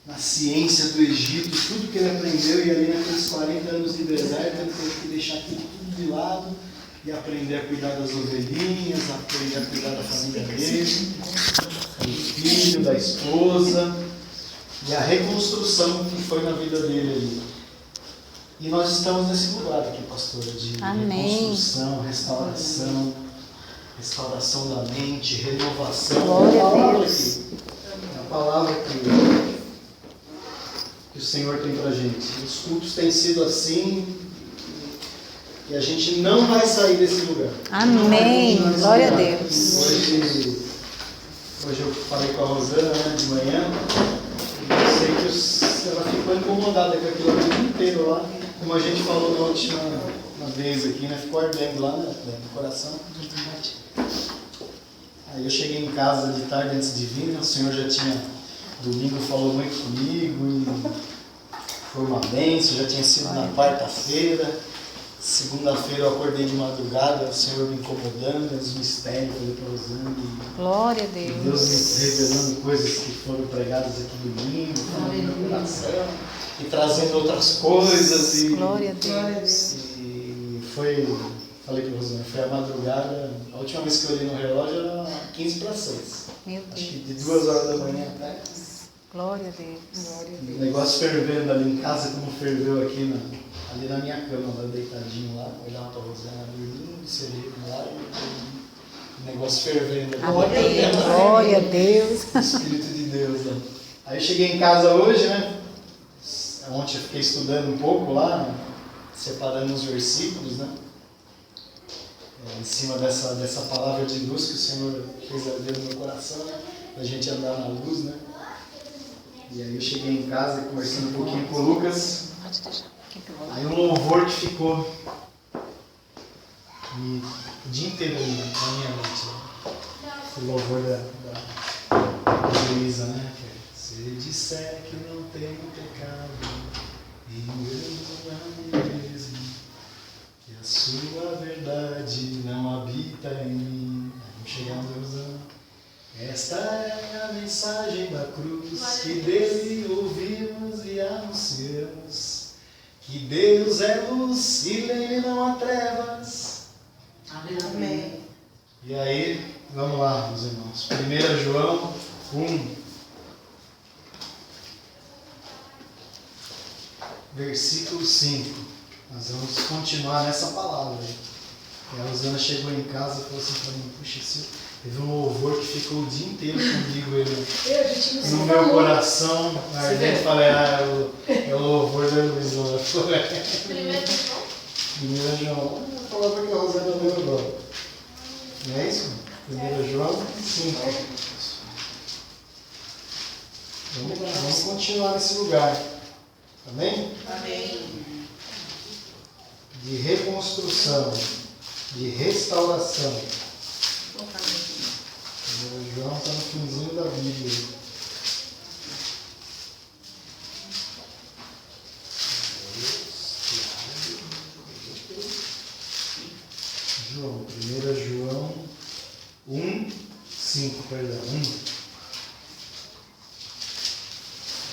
na ciência do Egito, tudo que ele aprendeu, e ali naqueles 40 anos de deserto ele teve que deixar aquilo tudo de lado e aprender a cuidar das ovelhinhas, aprender a cuidar da família dele, do filho, da esposa, e a reconstrução que foi na vida dele ali. E nós estamos nesse lugar aqui, pastora, de reconstrução, restauração da mente, renovação. Glória a Deus. É a palavra que o Senhor tem pra gente. Os cultos têm sido assim e a gente não vai sair desse lugar. Amém. Glória a Deus. Hoje eu falei com a Rosana, né, de manhã. Eu sei que ela ficou incomodada com aquilo o dia inteiro lá. Como a gente falou na última vez aqui, né? Ficou ardendo lá, né, no coração. Aí eu cheguei em casa de tarde antes de vir, né? O Senhor já tinha, domingo falou muito comigo, e foi uma bênção, já tinha sido na quarta-feira. Segunda-feira eu acordei de madrugada, o Senhor me incomodando, os mistérios, falei para Rosana. Glória a Deus. Deus me revelando coisas que foram pregadas aqui domingo, falando no meu coração, e trazendo outras coisas. E, glória a Deus. E foi, falei para Rosana, foi a madrugada, a última vez que eu olhei no relógio era 15 para 6. Meu Deus. Acho que de 2 horas da manhã até. Glória a Deus. O negócio fervendo ali em casa, como ferveu aqui ali na minha cama, lá deitadinho lá, olhava para a Rosana dormindo, sereno lá, e o negócio fervendo. Glória a Deus. O Espírito de Deus. Né? Aí eu cheguei em casa hoje, né? Ontem eu fiquei estudando um pouco lá, né? Separando os versículos, né? Em cima dessa palavra de luz que o Senhor fez arder no meu coração, né? Pra gente andar na luz, né? E aí eu cheguei em casa conversando um pouquinho com o Lucas. Aí um louvor que ficou o dia inteiro ali na minha mente, né? O louvor da Luísa, né? Se disser que não tenho pecado, engano a mim mesmo, que a sua verdade não habita em mim. Vamos chegar onde eu usando. Esta é a mensagem da cruz, que dele ouvimos e anunciamos, que Deus é luz e nele não há trevas. Amém. E aí, vamos lá, meus irmãos. 1 João 1, versículo 5. Nós vamos continuar nessa palavra. E a Rosana chegou em casa e falou assim para mim, puxa, teve um louvor que ficou o dia inteiro comigo no meu coração. Eu falei, é o louvor da Luísa. 1 João, a palavra que a Rosana leu agora. Não é isso? 1 João 5. Vamos lá, vamos continuar nesse lugar. Amém? Amém. De reconstrução, de restauração. O João está no finzinho da Bíblia. João, 1 João 1, 5, perdão, 1.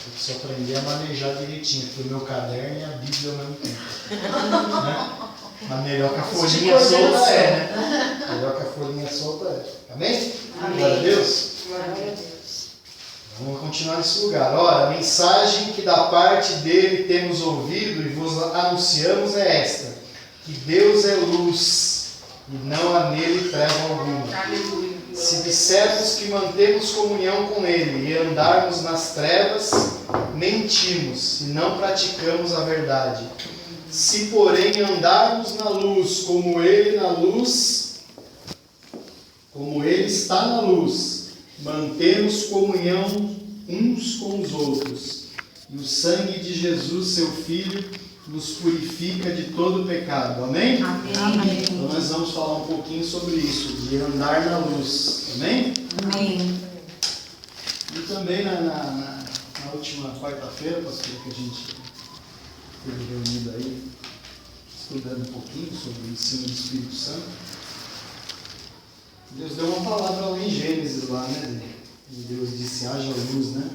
Eu preciso aprender a manejar direitinho, porque o meu caderno e a Bíblia ao mesmo tempo. Né? Mas melhor que a folhinha solta é, né? Melhor que a folhinha solta é. Amém? Amém. Glória a Deus. Glória a Deus. Vamos continuar nesse lugar. Ora, a mensagem que da parte dele temos ouvido e vos anunciamos é esta: que Deus é luz e não há nele treva alguma. Aleluia. Se dissermos que mantemos comunhão com ele e andarmos nas trevas, mentimos e não praticamos a verdade. Se, porém, andarmos na luz, como ele está na luz, mantemos comunhão uns com os outros. E o sangue de Jesus, seu Filho, nos purifica de todo pecado. Amém? Amém. Então nós vamos falar um pouquinho sobre isso, de andar na luz. Amém? Amém. E também na última quarta-feira, pastor, que a gente esteve reunido aí, estudando um pouquinho sobre o ensino do Espírito Santo, Deus deu uma palavra lá em Gênesis, lá, né? E Deus disse, haja luz, né?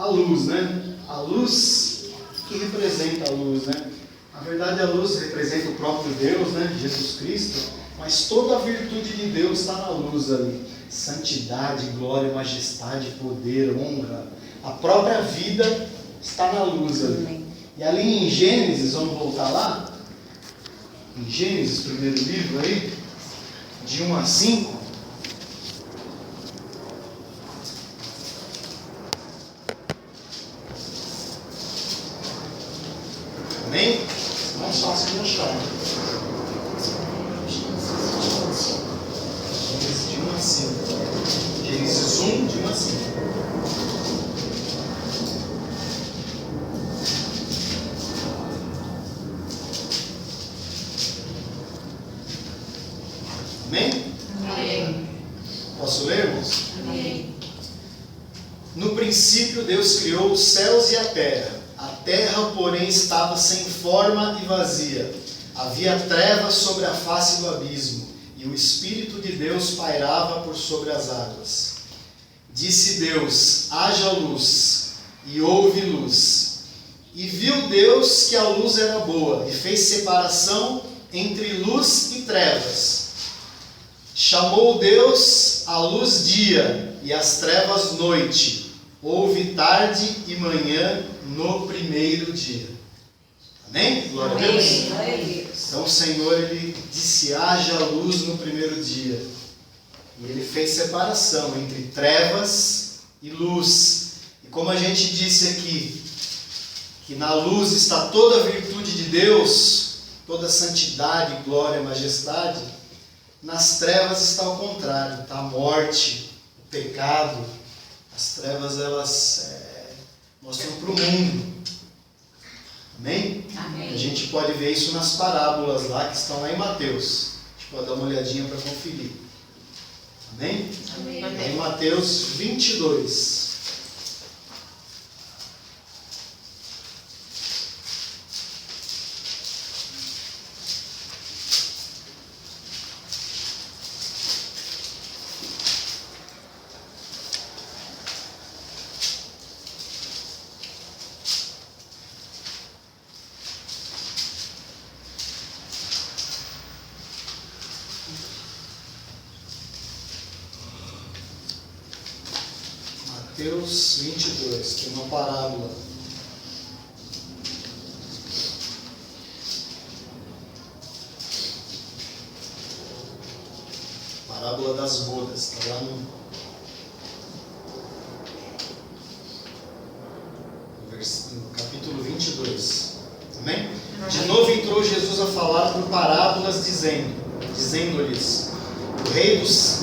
luz, né? A luz, que representa a luz, né? Na verdade, a luz representa o próprio Deus, né? Jesus Cristo, mas toda a virtude de Deus está na luz ali. Santidade, glória, majestade, poder, honra. A própria vida está na luz ali. Amém. E ali em Gênesis, vamos voltar lá? Em Gênesis, primeiro livro aí, de 1 a 5. Amém? Mais fácil de achar. Gênesis de 1 a 5. Gênesis 1, de 1 a 5. Amém? Amém. Posso ler, irmãos? Amém. No princípio Deus criou os céus e a terra. A terra, porém, estava sem forma e vazia. Havia trevas sobre a face do abismo, e o Espírito de Deus pairava por sobre as águas. Disse Deus: haja luz, e houve luz. E viu Deus que a luz era boa, e fez separação entre luz e trevas. Chamou Deus a luz dia, e as trevas noite. Houve tarde e manhã no primeiro dia. Amém? Glória a Deus. Então o Senhor, Ele disse: haja luz no primeiro dia. E Ele fez separação entre trevas e luz. E como a gente disse aqui, que na luz está toda a virtude de Deus, toda a santidade, glória, majestade, nas trevas está o contrário, está a morte, o pecado. As trevas, elas mostram para o mundo. Amém? Amém. A gente pode ver isso nas parábolas lá, que estão lá em Mateus. A gente pode dar uma olhadinha para conferir. Amém? Amém. Em Mateus 22. Mateus 22, tem uma parábola. Parábola das bodas, está lá no capítulo 22. Amém? De novo entrou Jesus a falar por parábolas, dizendo-lhes: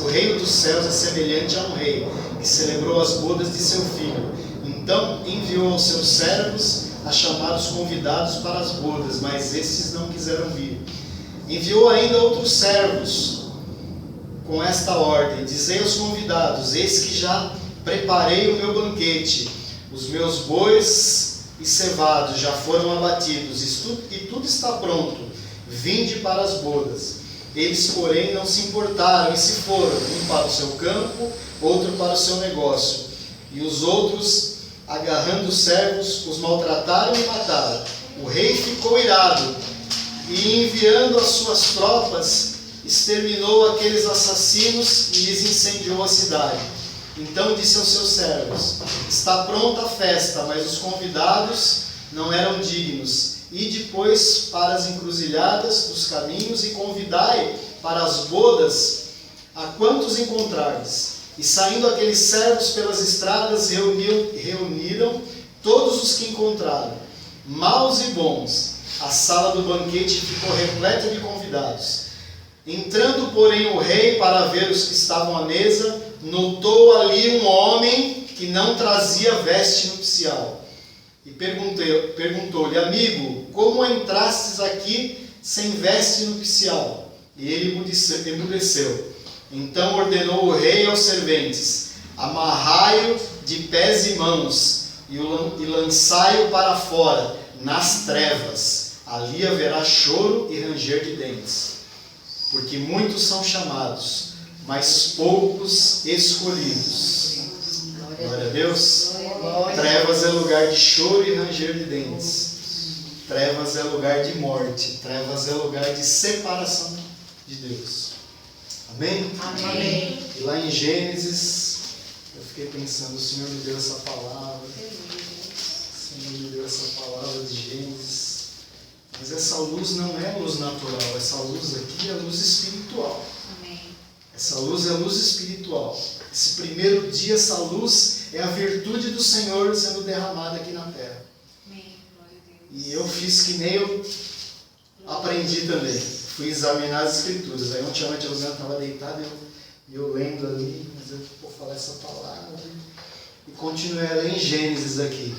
o reino dos céus é semelhante a um rei que celebrou as bodas de seu filho. Então enviou aos seus servos a chamar os convidados para as bodas, mas estes não quiseram vir. Enviou ainda outros servos com esta ordem: dizei aos convidados: eis que já preparei o meu banquete, os meus bois e cevados já foram abatidos, e tudo está pronto, vinde para as bodas. Eles, porém, não se importaram e se foram, um para o seu campo, outro para o seu negócio. E os outros, agarrando os servos, os maltrataram e mataram. O rei ficou irado e, enviando as suas tropas, exterminou aqueles assassinos e lhes incendiou a cidade. Então disse aos seus servos: está pronta a festa, mas os convidados não eram dignos. E depois para as encruzilhadas dos caminhos e convidai para as bodas a quantos encontrardes. E saindo aqueles servos pelas estradas, reuniram todos os que encontraram, maus e bons. A sala do banquete ficou repleta de convidados. Entrando, porém, o rei para ver os que estavam à mesa, notou ali um homem que não trazia veste nupcial. E perguntou-lhe: amigo, como entrastes aqui sem veste nupcial? E ele emudeceu. Então ordenou o rei aos serventes: amarrai-o de pés e mãos e lançai-o para fora, nas trevas. Ali haverá choro e ranger de dentes. Porque muitos são chamados, mas poucos escolhidos. Glória a Deus. Glória. Trevas é lugar de choro e ranger de dentes. Trevas é lugar de morte. Trevas é lugar de separação de Deus. Amém? Amém. E lá em Gênesis, eu fiquei pensando, o Senhor me deu essa palavra. O Senhor me deu essa palavra de Gênesis. Mas essa luz não é luz natural. Essa luz aqui é luz espiritual. Essa luz é luz espiritual. Esse primeiro dia, essa luz é a virtude do Senhor sendo derramada aqui na terra. E eu fiz que nem eu aprendi também. Fui examinar as escrituras. Aí ontem à noite a Luciana estava deitada e eu lendo ali, mas eu vou falar essa palavra. E continuei a ler em Gênesis aqui.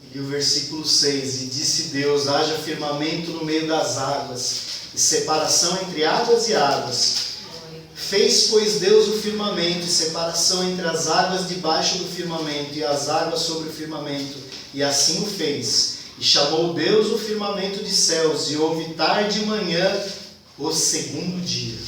E li o versículo 6. E disse Deus: haja firmamento no meio das águas, e separação entre águas e águas. Fez, pois, Deus o firmamento, e separação entre as águas debaixo do firmamento e as águas sobre o firmamento. E assim o fez. E chamou Deus o firmamento de céus, e houve tarde e manhã o segundo dia.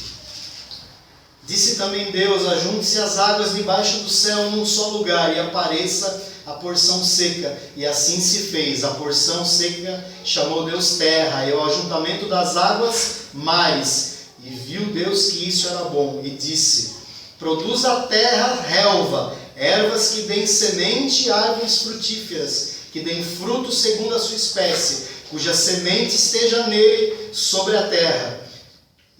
Disse também Deus: ajunte-se as águas debaixo do céu num só lugar, e apareça a porção seca. E assim se fez. A porção seca chamou Deus terra, e o ajuntamento das águas mares. E viu Deus que isso era bom, e disse: produz a terra relva, ervas que deem semente e árvores frutíferas, que deem fruto segundo a sua espécie, cuja semente esteja nele sobre a terra.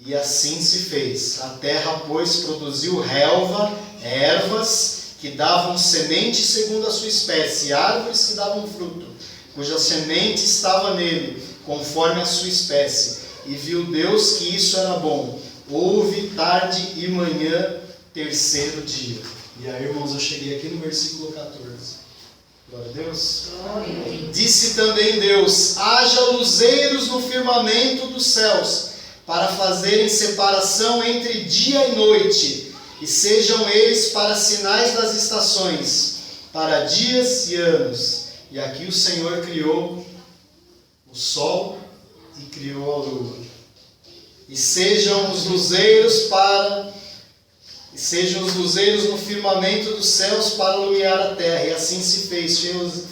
E assim se fez. A terra, pois, produziu relva, ervas que davam semente segundo a sua espécie, e árvores que davam fruto, cuja semente estava nele, conforme a sua espécie. E viu Deus que isso era bom. Houve tarde e manhã, terceiro dia. E aí, irmãos, eu cheguei aqui no versículo 14. Glória a Deus. Disse também Deus: haja luzeiros no firmamento dos céus, para fazerem separação entre dia e noite, e sejam eles para sinais das estações, para dias e anos. E aqui o Senhor criou o sol e criou a lua. E sejam os luzeiros no firmamento dos céus para iluminar a terra. E assim se fez.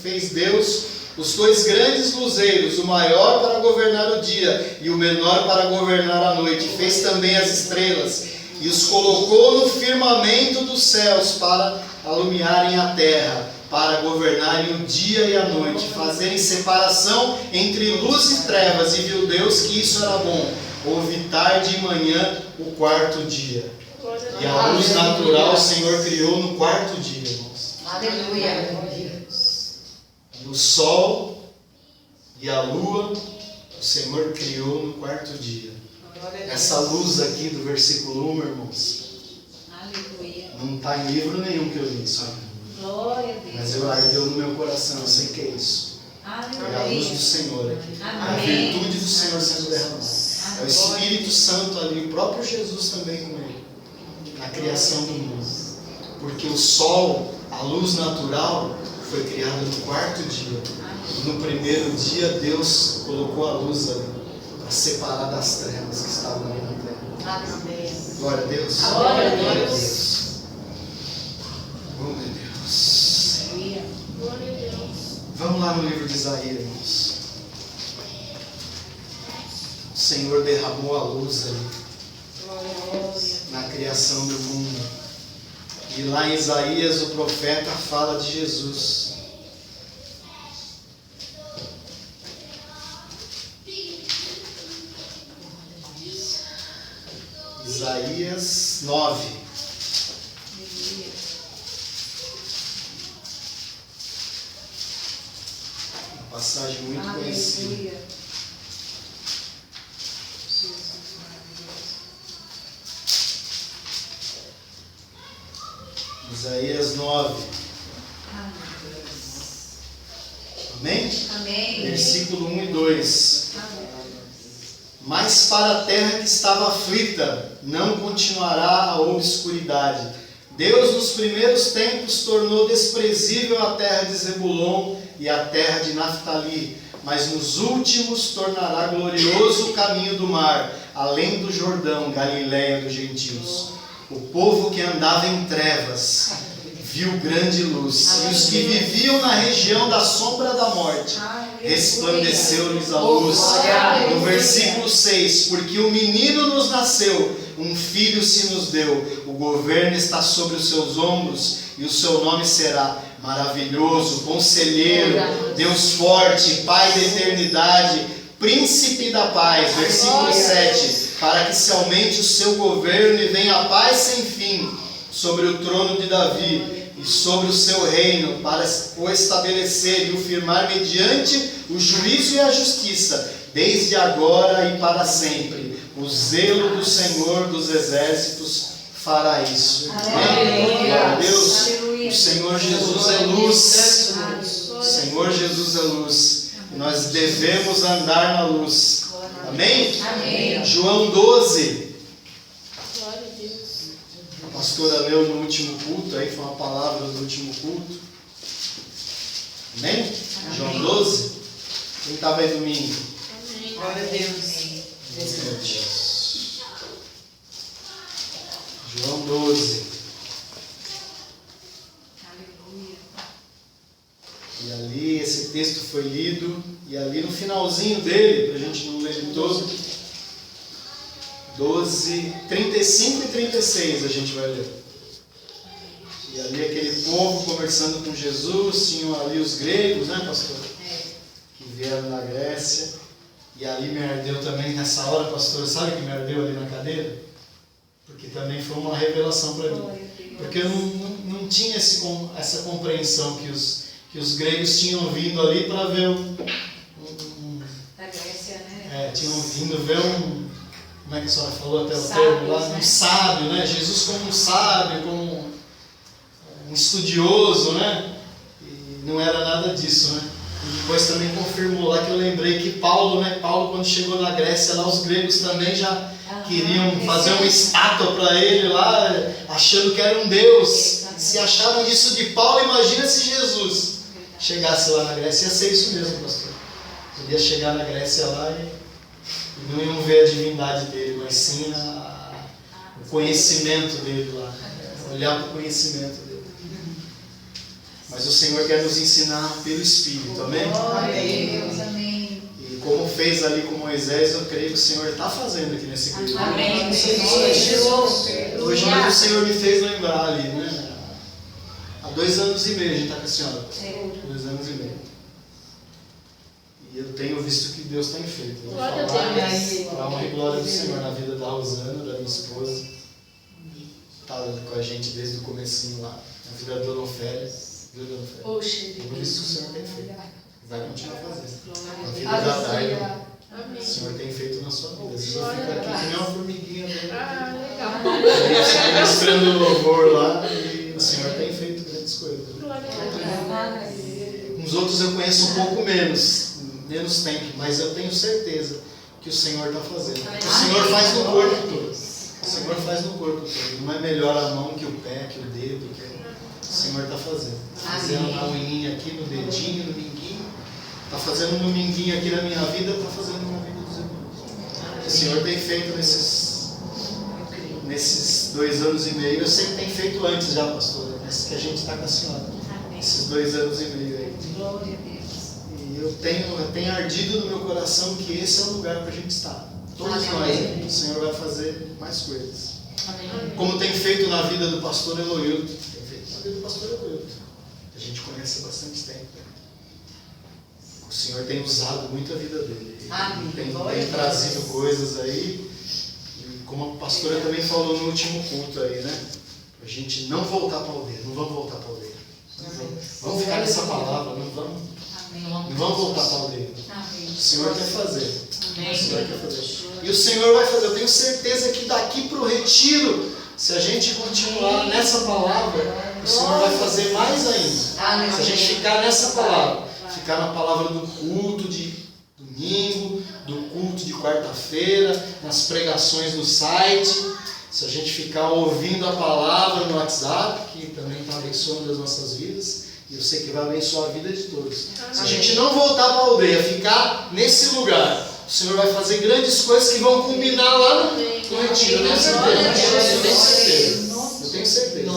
Fez Deus os dois grandes luzeiros, o maior para governar o dia e o menor para governar a noite. Fez também as estrelas e os colocou no firmamento dos céus para alumiarem a terra, para governarem o dia e a noite, fazerem separação entre luz e trevas. E viu Deus que isso era bom. Houve tarde e manhã o quarto dia. E a luz natural o Senhor criou no quarto dia, irmãos. Aleluia. E o sol e a lua o Senhor criou no quarto dia. Essa luz aqui do versículo 1, irmãos, não está em livro nenhum que eu li, sabe? Glória a Deus. Mas eu ardeu no meu coração, eu sei que é isso. É a luz do Senhor aqui. A Amém. virtude do Senhor sendo derramada. É o Espírito Santo ali, o próprio Jesus também com ele, na criação do mundo. Porque o sol, a luz natural, foi criada no quarto dia. No primeiro dia, Deus colocou a luz ali, para separar das trevas que estavam ali na terra. Amém. Glória a Deus. Glória a Deus. Oh, meu Deus. Vamos lá no livro de Isaías, irmãos. O Senhor derramou a luz ali na criação do mundo. E lá em Isaías o profeta fala de Jesus. Isaías 9. Uma passagem muito conhecida. Isaías 9. Amém? Amém. Versículo 1 e 2. Mas para a terra que estava aflita, não continuará a obscuridade. Deus nos primeiros tempos tornou desprezível a terra de Zebulon e a terra de Naftali, mas nos últimos tornará glorioso o caminho do mar, além do Jordão, Galiléia dos gentios. O povo que andava em trevas viu grande luz. E os que viviam na região da sombra da morte, resplandeceu-lhes a luz. No versículo 6, porque um menino nos nasceu, um filho se nos deu, o governo está sobre os seus ombros, e o seu nome será Maravilhoso, Conselheiro, Deus Forte, Pai da Eternidade, Príncipe da Paz. Versículo 7, para que se aumente o seu governo e venha a paz sem fim sobre o trono de Davi e sobre o seu reino, para o estabelecer e o firmar mediante o juízo e a justiça, desde agora e para sempre. O zelo do Senhor dos Exércitos fará isso. Amém. Glória a Deus. O Senhor Jesus é luz. O Senhor Jesus é luz. E nós devemos andar na luz. Amém? Amém. João 12. A pastora leu no último culto, aí foi uma palavra do último culto. Amém? João 12. Quem estava aí domingo? Glória a Deus. João 12. E ali esse texto foi lido, e ali no finalzinho dele, para a gente não ler ele todo, 12, 35 e 36 a gente vai ler. E ali aquele povo conversando com Jesus, tinham ali os gregos, né, pastor? Que vieram da Grécia. E ali me ardeu também nessa hora, pastor, sabe o que me ardeu ali na cadeira? Porque também foi uma revelação para mim. Porque eu não tinha essa compreensão que os gregos tinham vindo ali para ver Da Grécia, né? tinham vindo ver como é que a senhora falou até o Sábios, termo lá? né? Um sábio, né? Jesus como um sábio, como um estudioso, né? E não era nada disso, né? E depois também confirmou lá que eu lembrei que Paulo, né? Paulo, quando chegou na Grécia, lá os gregos também já queriam fazer uma estátua para ele lá, achando que era um deus. Se achavam isso de Paulo, imagina se Jesus chegasse lá na Grécia. Ia ser isso mesmo, pastor. Ele ia chegar na Grécia lá e não iam ver a divindade dele, mas sim o conhecimento dele lá. Olhar para o conhecimento dele. Mas o Senhor quer nos ensinar pelo Espírito, amém? Glória a Deus, amém. E como fez ali com Moisés, eu creio que o Senhor está fazendo aqui nesse período. Amém. Hoje mesmo o Senhor me fez lembrar ali, né? Há 2 anos e meio a gente está com a senhora. 2 anos e meio. E eu tenho visto que Deus tem feito. Vou Glória a falar Deus. para a honra e glória do Senhor na vida da Rosana, da minha esposa. Está com a gente desde o comecinho lá. Na vida da Dona Ofélia. Viu, Dona Ofélia? Poxa, Por isso que o Senhor tem feito. Vai continuar fazendo. Na vida Glória da a Darla. Deus. O Senhor tem feito na sua vida. Às vezes eu fico aqui que nem uma formiguinha. Né? Legal. Aí você ministrando louvor lá e o Senhor tem feito grandes coisas. Os outros eu conheço um pouco menos tempo, mas eu tenho certeza que o Senhor está fazendo. O Senhor faz no corpo todo. O Senhor faz no corpo todo. Não é melhor a mão que o pé, que o dedo, o Senhor está fazendo. Está fazendo na unhinha aqui, no dedinho, no minguinho. Está fazendo no minguinho aqui na minha vida, está fazendo na vida dos irmãos. O Senhor tem feito nesses 2 anos e meio. Eu sei que tem feito antes já, pastora, mas que a gente está com a senhora. Esses 2 anos e meio aí. Glória a Deus. E eu tenho ardido no meu coração que esse é o lugar para a gente estar. Todos nós, o Senhor vai fazer mais coisas. Como tem feito na vida do pastor Eloildo. Tem feito na vida do pastor Eloildo. A gente conhece há bastante tempo. O Senhor tem usado muito a vida dele. Tem trazido coisas aí. E como a pastora também falou no último culto aí, né? A gente não voltar para a aldeia. Não vamos voltar para a aldeia. Vamos ficar nessa palavra. Não vamos voltar para a aldeia. O Senhor quer fazer. O Senhor quer fazer. E o Senhor vai fazer. Eu tenho certeza que daqui para o retiro, se a gente continuar nessa palavra, o Senhor vai fazer mais ainda. Se a gente ficar nessa palavra, ficar na palavra do culto de domingo, do culto de quarta-feira, nas pregações do site, se a gente ficar ouvindo a palavra no WhatsApp, que também está abençoando as nossas vidas, e eu sei que vai abençoar a vida de todos. Se a gente não voltar para a aldeia, ficar nesse lugar, o Senhor vai fazer grandes coisas que vão culminar lá no retiro. Eu tenho certeza. Eu tenho certeza.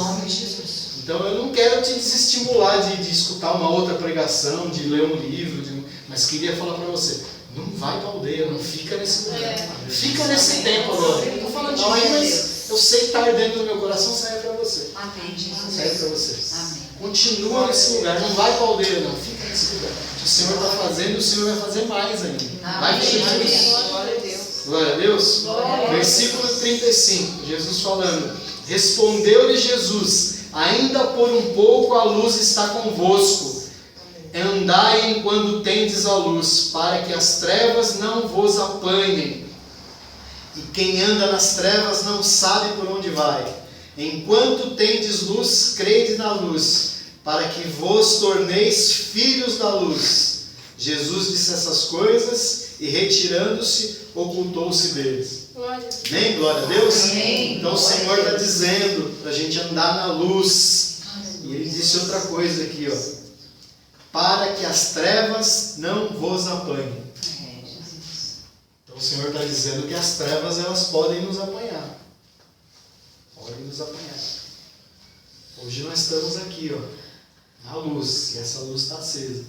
Em Então eu não quero te desestimular de escutar uma outra pregação, de ler um livro, mas queria falar para você, não vai para a aldeia, não fica nesse lugar. Fica nesse tempo agora. Eu estou falando de mim, mas eu sei que está ardendo no meu coração, serve para você. Amém, Jesus. Serve para você. Amém. Continua nesse lugar, não vai para a aldeia não, fica nesse lugar. O Senhor está fazendo e o Senhor vai fazer mais ainda. Vai Amém. Jesus. Glória a Deus. Glória a Deus. Versículo 35, Jesus falando. Respondeu-lhe Jesus, ainda por um pouco a luz está convosco. Andai enquanto tendes a luz, para que as trevas não vos apanhem. E quem anda nas trevas não sabe por onde vai. Enquanto tendes luz, crede na luz, para que vos torneis filhos da luz. Jesus disse essas coisas e, retirando-se, ocultou-se deles. Amém? Glória a Deus. Amém. Então o Senhor está dizendo para a gente andar na luz. E Ele disse outra coisa aqui, ó. Para que as trevas não vos apanhem. Então o Senhor está dizendo que as trevas elas podem nos apanhar. Podem nos apanhar. Hoje nós estamos aqui, ó, na luz, e essa luz está acesa.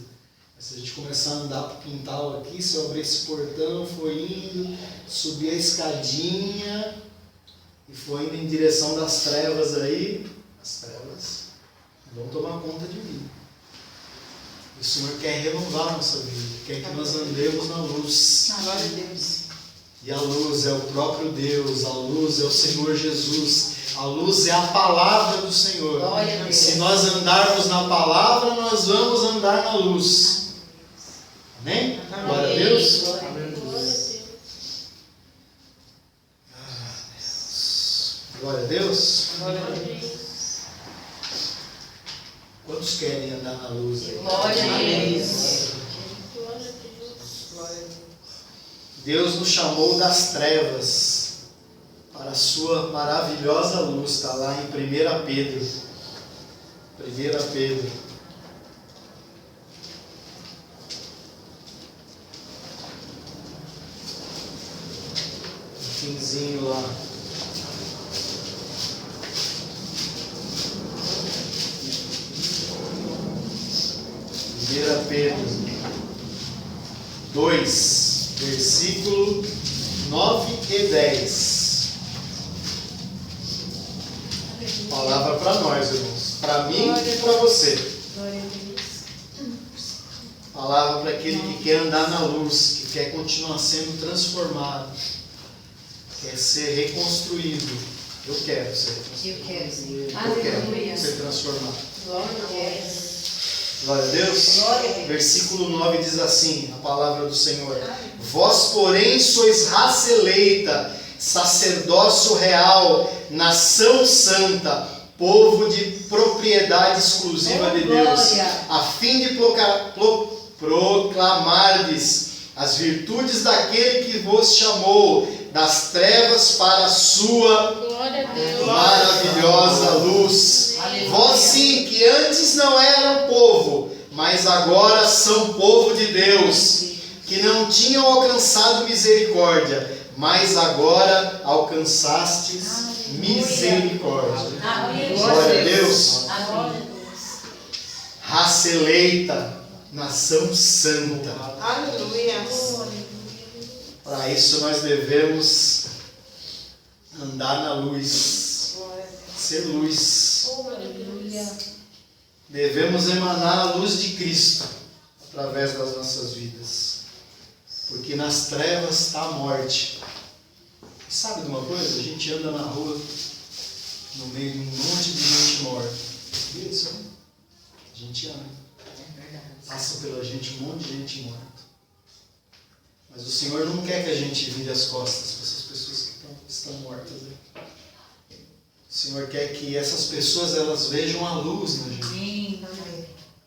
Mas se a gente começar a andar para o quintal aqui, se eu abrir esse portão, foi indo, subir a escadinha e foi indo em direção das trevas aí, as trevas vão tomar conta de mim. O Senhor quer renovar a nossa vida, quer que nós andemos na luz. Glória a Deus. E a luz é o próprio Deus, a luz é o Senhor Jesus, a luz é a palavra do Senhor. Glória a Deus. Se nós andarmos na palavra, nós vamos andar na luz. Amém? Glória a Deus. Glória a Deus. Glória a Deus. Quantos querem andar na luz aí? Glória a Deus. Deus nos chamou das trevas para a sua maravilhosa luz. Está lá em 1 Pedro. 1 Pedro. Finzinho lá. Pedro 2, versículo 9 e 10. Palavra para nós, irmãos. Para mim e para você. Palavra para aquele que quer andar na luz, que quer continuar sendo transformado, quer ser reconstruído. Eu quero ser reconstruído. Eu quero ser transformado. Glória a Deus. Glória a Deus. Versículo 9 diz assim, a palavra do Senhor. Vós, porém, sois raça eleita, sacerdócio real, nação santa, povo de propriedade exclusiva de Deus, a fim de proclamardes as virtudes daquele que vos chamou das trevas para a sua maravilhosa luz. Vós sim, que antes não eram povo, mas agora são povo de Deus, que não tinham alcançado misericórdia, mas agora alcançastes misericórdia. Glória a Deus. Raça eleita, nação santa. Aleluia. Para isso nós devemos andar na luz, ser luz. Devemos emanar a luz de Cristo através das nossas vidas, porque nas trevas está a morte. E sabe de uma coisa? A gente anda na rua, no meio de um monte de gente morta. Viu isso? A gente anda, passa pela gente um monte de gente morta. Mas o Senhor não quer que a gente vire as costas para essas pessoas que estão mortas. O Senhor quer que essas pessoas elas vejam a luz na gente.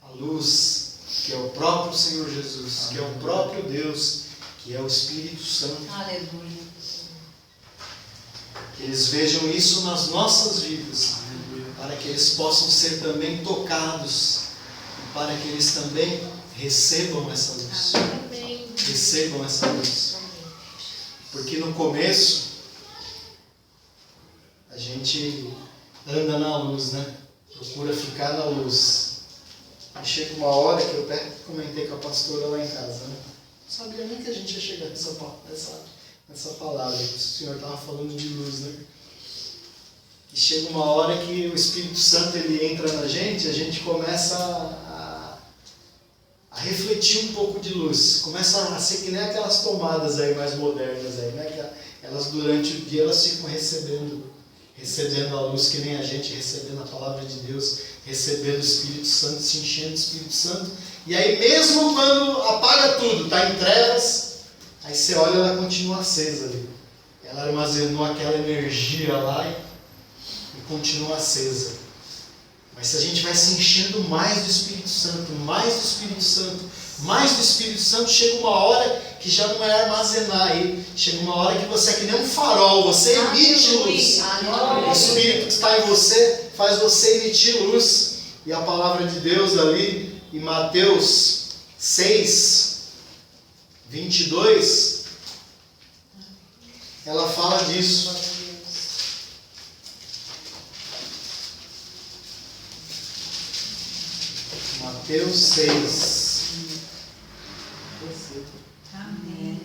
A luz que é o próprio Senhor Jesus, que é o próprio Deus, que é o Espírito Santo. Aleluia. Que eles vejam isso nas nossas vidas, para que eles possam ser também tocados, para que eles também recebam essa luz. Recebam essa luz. Porque no começo a gente anda na luz, né? procura ficar na luz. E chega uma hora que eu até comentei com a pastora lá em casa, né? Não sabia nem que a gente ia chegar nessa palavra, que o Senhor estava falando de luz, né? E chega uma hora que o Espírito Santo ele entra na gente, a gente começa a refletir um pouco de luz. Começa a ser que nem aquelas tomadas aí mais modernas aí, né? Que elas durante o dia elas ficam recebendo a luz que nem a gente, recebendo a palavra de Deus, recebendo o Espírito Santo, se enchendo do Espírito Santo. E aí mesmo quando apaga tudo, está em trevas, aí você olha e ela continua acesa ali. Ela armazenou aquela energia lá e continua acesa. Mas se a gente vai se enchendo mais do Espírito Santo, mais do Espírito Santo, mais do Espírito Santo, chega uma hora que já não é armazenar aí. Chega uma hora que você é que nem um farol, você emite luz. O Espírito que está em você faz você emitir luz. E a palavra de Deus ali em Mateus 6, 22, ela fala disso. Mateus 6. Amém.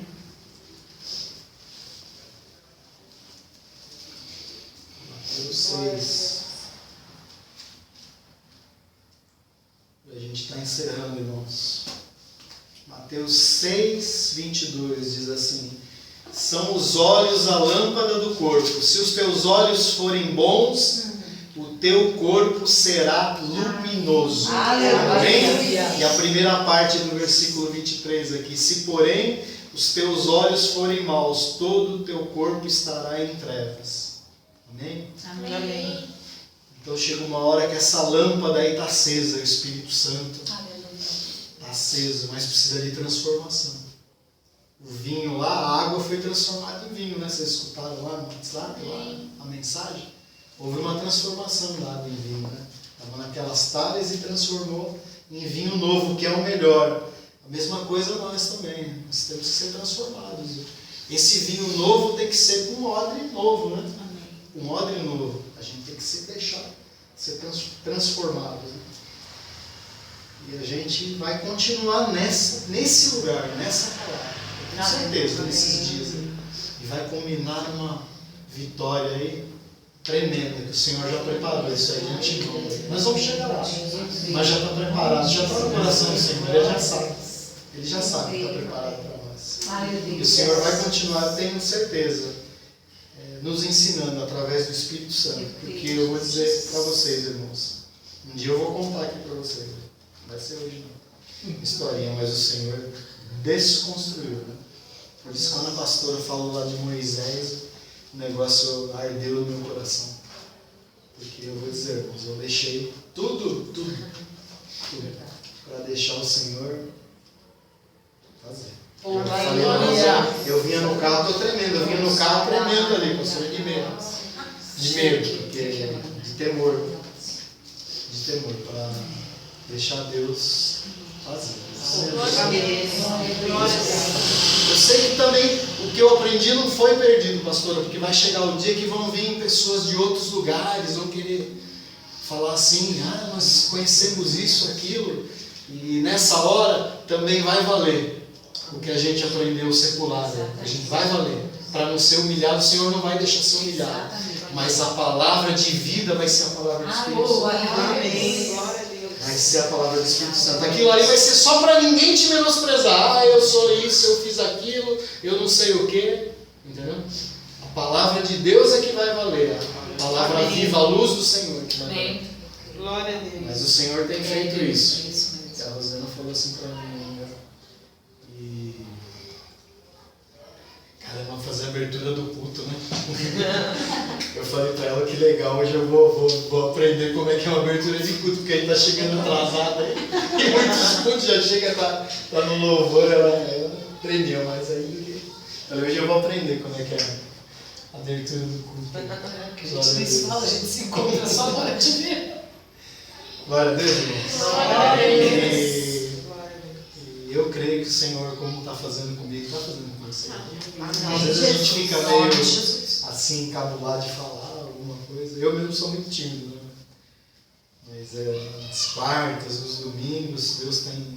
Mateus 6. A gente está encerrando, irmãos. Mateus 6, 22 diz assim: são os olhos a lâmpada do corpo. Se os teus olhos forem bons, o teu corpo será luminoso. Amém? E a primeira parte do versículo 23 aqui: se porém os teus olhos forem maus, todo o teu corpo estará em trevas. Amém? Amém. Então chega uma hora que essa lâmpada aí está acesa, o Espírito Santo está aceso, mas precisa de transformação. O vinho lá, a água foi transformada em vinho, né? Vocês escutaram lá a mensagem? Houve uma transformação da água em vinho, né? Estava naquelas talhas e transformou em vinho novo, que é o melhor. A mesma coisa nós também, nós temos que ser transformados. Esse vinho novo tem que ser com um odre novo, né? Um odre novo. A gente tem que se deixar ser transformado. Né? E a gente vai continuar nesse lugar, nessa palavra. Eu tenho certeza, nesses dias. E vai culminar numa vitória aí tremenda, que o Senhor já preparou isso aí de antemão. Nós vamos chegar lá. Mas já está preparado, já está no coração do Senhor, Ele já sabe. Ele já sabe que está preparado para nós. E o Senhor vai continuar, tenho certeza, nos ensinando através do Espírito Santo. Porque eu vou dizer para vocês, irmãos, um dia eu vou contar aqui para vocês. Não vai ser hoje não. Historinha, mas o Senhor desconstruiu, né? Por isso quando a pastora falou lá de Moisés, o negócio ardeu no meu coração. Porque eu vou dizer, irmãos, eu deixei tudo para deixar o Senhor fazer. Eu vinha no carro, estou tremendo, eu vinha no carro tremendo ali, pastor, de medo, porque de temor, para deixar Deus fazer. Eu sei que também o que eu aprendi não foi perdido, pastora, porque vai chegar o dia que vão vir pessoas de outros lugares, vão querer falar assim, nós conhecemos isso, aquilo, e nessa hora também vai valer o que a gente aprendeu secular, a gente vai valer, para não ser humilhado. O Senhor não vai deixar ser humilhado, mas a palavra de vida vai ser a palavra do Espírito Santo. Amém. Vai ser a palavra do Espírito Santo. Aquilo ali vai ser só para ninguém te menosprezar. Eu sou isso, eu fiz aquilo, eu não sei o que. Entendeu? A palavra de Deus é que vai valer. A palavra viva, a luz do Senhor que vai valer. Glória a Deus. Mas o Senhor tem feito isso. A Rosana falou assim para mim ainda. E vamos fazer a abertura do culto, né? Eu falei para ela que legal, hoje eu vou aprender como é que é uma abertura de culto, porque a gente está chegando atrasado aí. E muitos cultos já chegam, tá no louvor, ela tremeu mais ainda. Falei, hoje eu vou aprender como é que é a abertura do culto. A gente nem se fala, a gente se encontra só na hora de ver. Glória a Deus, irmãos. Glória a Deus. E eu creio que o Senhor, como está fazendo comigo, está fazendo com você. Às vezes a gente fica meio assim, encabulado de falar alguma coisa. Eu mesmo sou muito tímido, né? nas quartas, nos domingos, Deus tem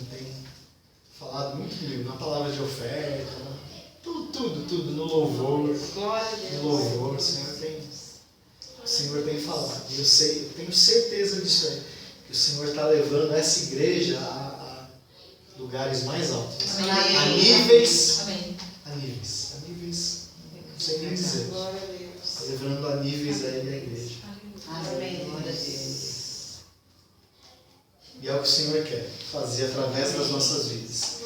falado muito comigo, na palavra de oferta, tudo, no louvor. Glória a Deus. No louvor, o Senhor tem falado. E eu tenho certeza disso aí, que o Senhor está levando essa igreja a lugares mais altos. Amém. A níveis, Amém. não sei nem dizer. Glória a Deus. Está levando a níveis aí da igreja. Amém. Glória a Deus. E é o que o Senhor quer fazer através das nossas vidas.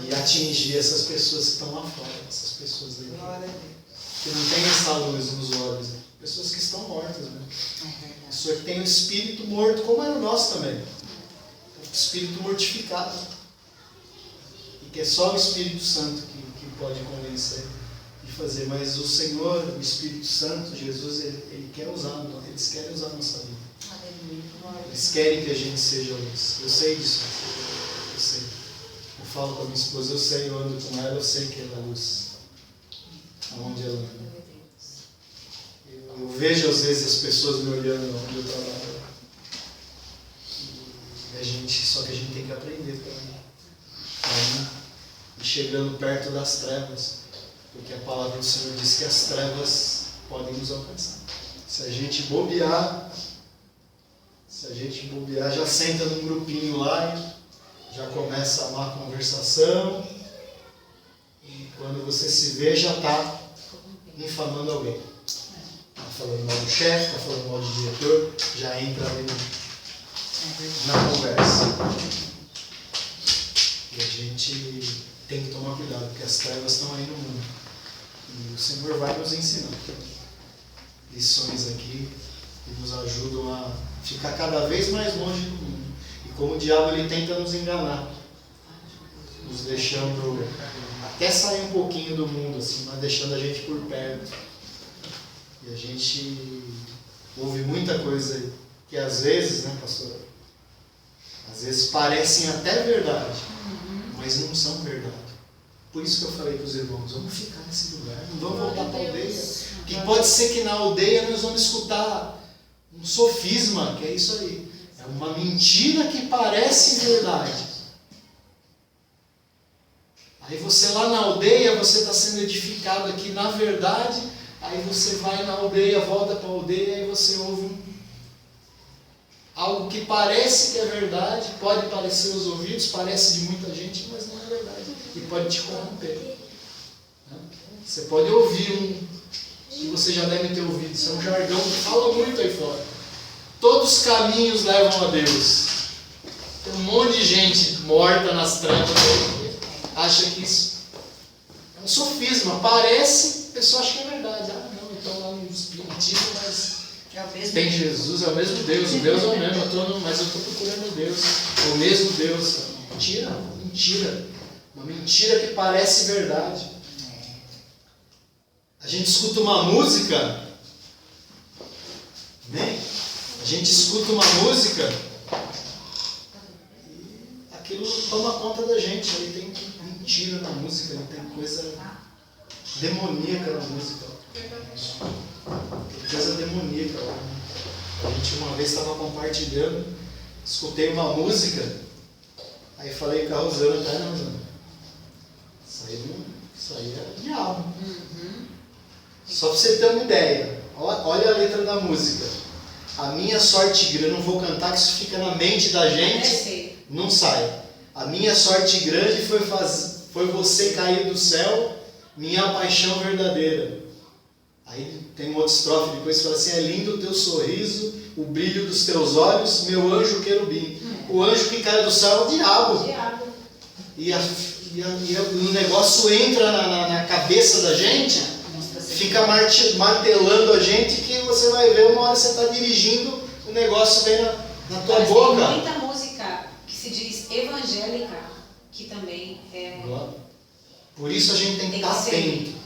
E atingir essas pessoas que estão lá fora, essas pessoas aí Glória a Deus. que não têm essa luz nos olhos, né? Pessoas que estão mortas, né? Pessoas que têm o espírito morto, como era o nosso também. O espírito mortificado. E que é só o Espírito Santo que pode convencer e fazer. Mas o Senhor, o Espírito Santo, Jesus, Ele quer usar, eles querem usar a nossa vida. Eles querem que a gente seja luz. Eu sei disso. Eu sei. Eu falo com a minha esposa, eu sei, eu ando com ela, eu sei que ela é luz. Aonde ela anda. Eu vejo às vezes as pessoas me olhando onde eu trabalho. Só que a gente tem que aprender para ir chegando perto das trevas. Porque a palavra do Senhor diz que as trevas podem nos alcançar. Se a gente bobear, já senta num grupinho lá e já começa a má conversação. E quando você se vê, já está infamando alguém. Está falando mal do chefe, está falando mal do diretor, já entra ali na conversa. E a gente tem que tomar cuidado, porque as trevas estão aí no mundo. E o Senhor vai nos ensinar lições aqui que nos ajudam a ficar cada vez mais longe do mundo. E como o diabo ele tenta nos enganar, nos deixando até sair um pouquinho do mundo, assim, mas deixando a gente por perto. E a gente ouve muita coisa aí, que às vezes, né, pastor? Às vezes parecem até verdade, mas não são verdade. Por isso que eu falei para os irmãos, vamos ficar nesse lugar, não vamos voltar para a aldeia. Porque pode ser que na aldeia nós vamos escutar um sofisma, que é isso aí. É uma mentira que parece verdade. Aí você lá na aldeia, você está sendo edificado aqui na verdade, aí você vai na aldeia, volta para a aldeia, e você ouve algo que parece que é verdade, pode parecer aos ouvidos, parece de muita gente, mas não é verdade. E pode te corromper. Você pode ouvir que você já deve ter ouvido, isso é um jargão que fala muito aí fora. Todos os caminhos levam a Deus. Tem um monte de gente morta nas trevas, acha que isso é um sofisma, parece, a pessoa acha que é verdade. Ah, não, então lá no espiritismo, mas tem Jesus, é o mesmo Deus, o Deus é o mesmo, mas eu estou procurando Deus, é o mesmo Deus. Mentira. Uma mentira que parece verdade. A gente escuta uma música, né? A gente escuta uma música e aquilo toma conta da gente. Aí tem mentira na música, aí tem coisa demoníaca na música. Tem coisa demoníaca. A gente uma vez estava compartilhando, escutei uma música, aí falei com a Rosana, Rosana, isso aí é diabo. Só para você ter uma ideia, olha a letra da música. A minha sorte grande, não vou cantar que isso fica na mente da gente, não sai. A minha sorte grande foi você cair do céu, minha paixão verdadeira. Aí tem uma outra estrofe depois que fala assim, é lindo o teu sorriso, o brilho dos teus olhos, meu anjo querubim. O anjo que cai do céu é o diabo. E o negócio entra na cabeça da gente, fica martelando a gente, que você vai ver uma hora você está dirigindo, o negócio vem na tua boca. Tem muita música que se diz evangélica, que também é... Por isso a gente tem que estar atento.